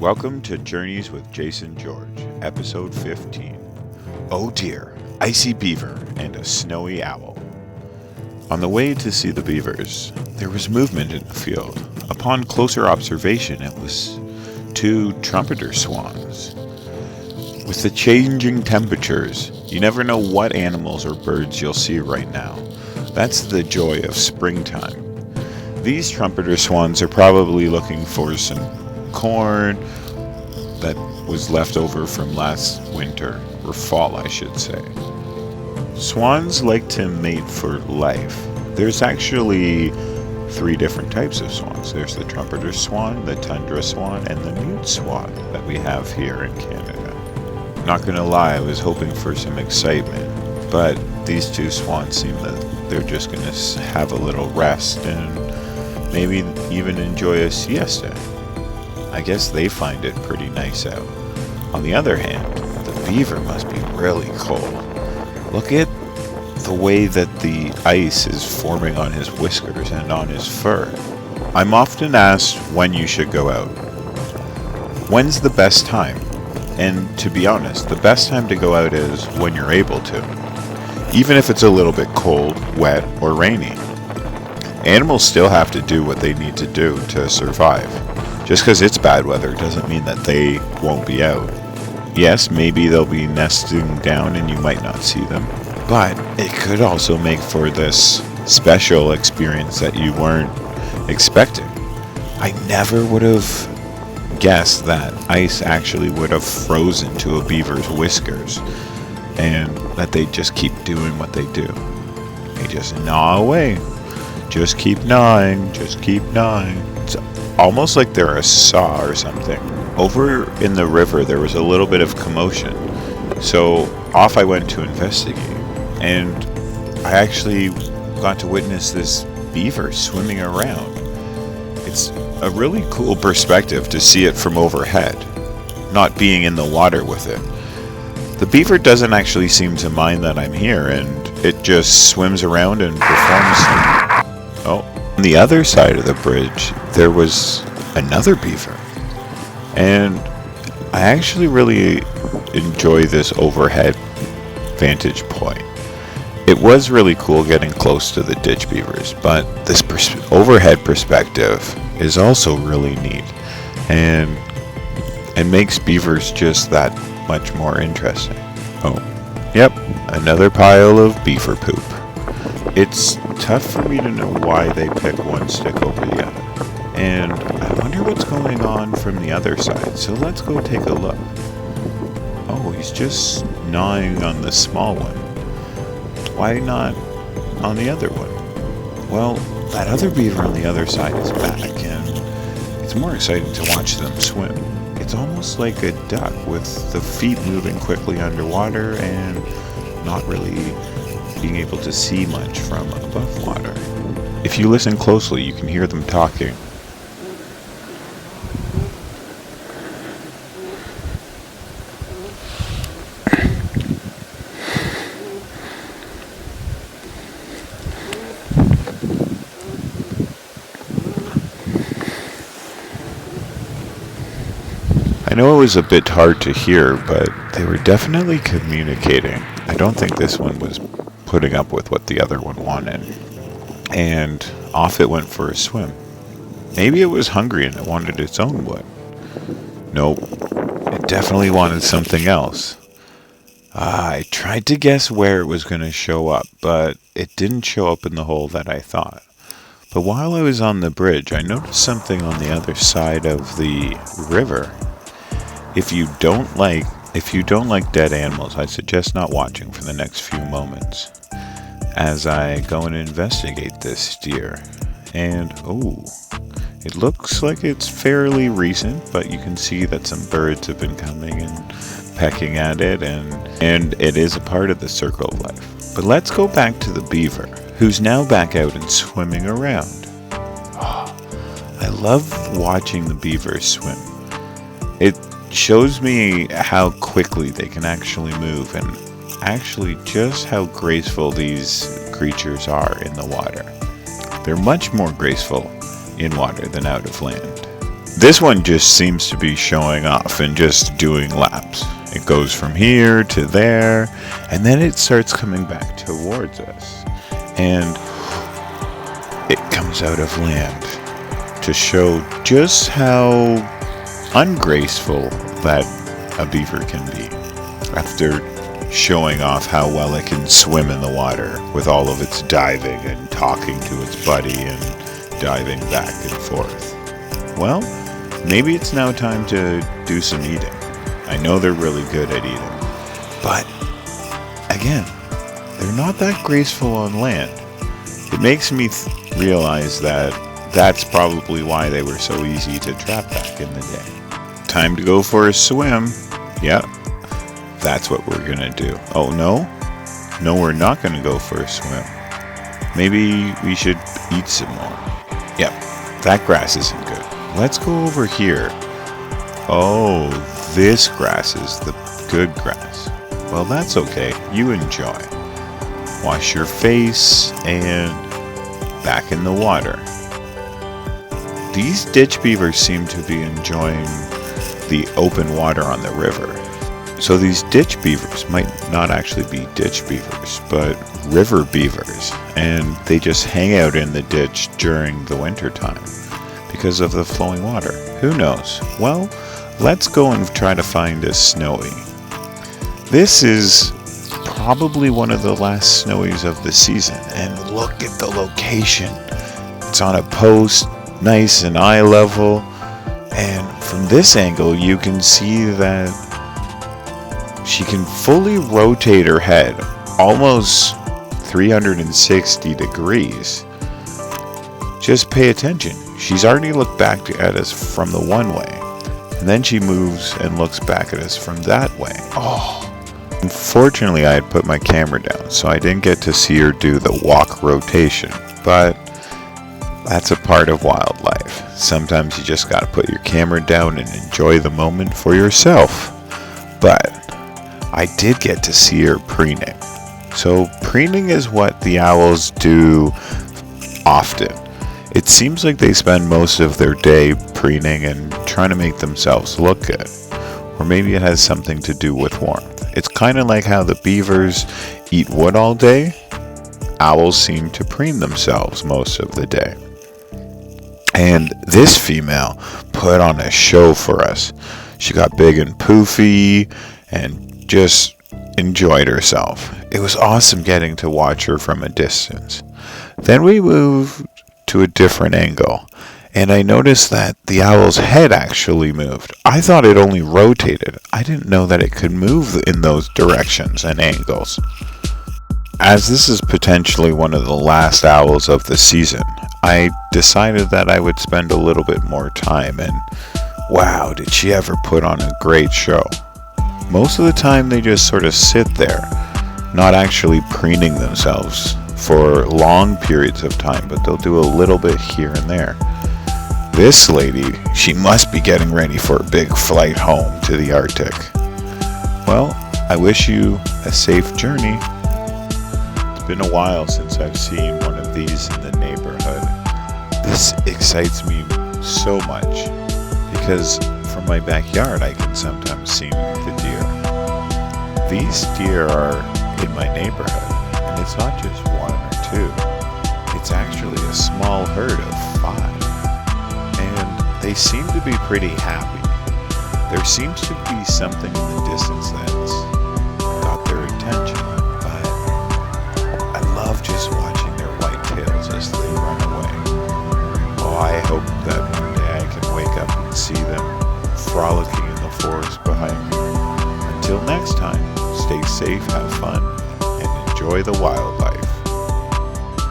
Welcome to Journeys with Jason George, episode 15. Oh dear, icy beaver and a snowy owl. On the way to see the beavers, there was movement in the field. Upon closer observation, it was two trumpeter swans. With the changing temperatures, you never know what animals or birds you'll see right now. That's the joy of springtime. These trumpeter swans are probably looking for some corn that was left over from last winter, or fall I should say. Swans like to mate for life. There's actually 3 different types of swans. There's the trumpeter swan, the tundra swan, and the mute swan that we have here in Canada. Not gonna lie, I was hoping for some excitement, but these 2 swans seem that they're just gonna have a little rest and maybe even enjoy a siesta. I guess they find it pretty nice out. On the other hand, the beaver must be really cold. Look at the way that the ice is forming on his whiskers and on his fur. I'm often asked when you should go out. When's the best time? And to be honest, the best time to go out is when you're able to. Even if it's a little bit cold, wet, or rainy. Animals still have to do what they need to do to survive. Just because it's bad weather doesn't mean that they won't be out. Yes, maybe they'll be nesting down and you might not see them, but it could also make for this special experience that you weren't expecting. I never would have guessed that ice actually would have frozen to a beaver's whiskers and that they just keep doing what they do. They just gnaw away. Just keep gnawing, just keep gnawing. It's almost like they're a saw or something. Over in the river, there was a little bit of commotion. So off I went to investigate. And I actually got to witness this beaver swimming around. It's a really cool perspective to see it from overhead, not being in the water with it. The beaver doesn't actually seem to mind that I'm here, and it just swims around and performs. Oh, on the other side of the bridge, there was another beaver. And I actually really enjoy this overhead vantage point. It was really cool getting close to the ditch beavers, but this overhead perspective is also really neat and makes beavers just that much more interesting. Oh, yep, another pile of beaver poop. It's tough for me to know why they pick one stick over the other. And I wonder what's going on from the other side, so let's go take a look. Oh, he's just gnawing on the small one. Why not on the other one? Well, that other beaver on the other side is back, and it's more exciting to watch them swim. It's almost like a duck with the feet moving quickly underwater and not really being able to see much from above water. If you listen closely, you can hear them talking. I know it was a bit hard to hear, but they were definitely communicating. I don't think this one was putting up with what the other one wanted. And off it went for a swim. Maybe it was hungry and it wanted its own wood. Nope, it definitely wanted something else. I tried to guess where it was going to show up, but it didn't show up in the hole that I thought. But while I was on the bridge, I noticed something on the other side of the river. If you don't like dead animals, I suggest not watching for the next few moments as I go and investigate this deer. And oh, it looks like it's fairly recent, but you can see that some birds have been coming and pecking at it, and it is a part of the circle of life. But let's go back to the beaver, who's now back out and swimming around. Oh, I love watching the beavers swim. It shows me how quickly they can actually move and actually just how graceful these creatures are in the water. They're much more graceful in water than out of land. This one just seems to be showing off and just doing laps. It goes from here to there, and then it starts coming back towards us. And it comes out of land to show just how ungraceful that a beaver can be after showing off how well it can swim in the water with all of its diving and talking to its buddy and diving back and forth. Well, maybe it's now time to do some eating. I know they're really good at eating, but again, they're not that graceful on land. It makes me realize that that's probably why they were so easy to trap back in the day. Time to go for a swim. Yep, that's what we're gonna do. Oh no? No, we're not gonna go for a swim. Maybe we should eat some more. Yep, that grass isn't good. Let's go over here. Oh, this grass is the good grass. Well, that's okay. You enjoy. Wash your face and back in the water. These ditch beavers seem to be enjoying the open water on the river. So these ditch beavers might not actually be ditch beavers, but river beavers, and they just hang out in the ditch during the winter time because of the flowing water. Who knows? Well, let's go and try to find a snowy. This is probably one of the last snowies of the season, and look at the location. It's on a post, nice and eye level, and from this angle you can see that she can fully rotate her head almost 360 degrees. Just pay attention. She's already looked back at us from the one way, and then she moves and looks back at us from that way. Oh, unfortunately I had put my camera down, so I didn't get to see her do the walk rotation, but that's a part of wildlife. Sometimes you just gotta put your camera down and enjoy the moment for yourself. But I did get to see her preening. So preening is what the owls do often. It seems like they spend most of their day preening and trying to make themselves look good. Or maybe it has something to do with warmth. It's kind of like how the beavers eat wood all day. Owls seem to preen themselves most of the day. And this female put on a show for us. She got big and poofy and just enjoyed herself. It was awesome getting to watch her from a distance. Then we moved to a different angle, and I noticed that the owl's head actually moved. I thought it only rotated. I didn't know that it could move in those directions and angles. As this is potentially one of the last owls of the season, I decided that I would spend a little bit more time, and wow, did she ever put on a great show. Most of the time they just sort of sit there, not actually preening themselves for long periods of time, but they'll do a little bit here and there. This lady, she must be getting ready for a big flight home to the Arctic. Well, I wish you a safe journey. It's been a while since I've seen one of these in the neighborhood. This excites me so much because from my backyard I can sometimes see the deer. These deer are in my neighborhood, and it's not just one or two. It's actually a small herd of 5, and they seem to be pretty happy. There seems to be something in the distance that's got their attention, but I love just watching their white tails as they run away. Oh, I hope that one day I can wake up and see them frolicking in the forest behind me. Until next time, stay safe, have fun, and enjoy the wildlife.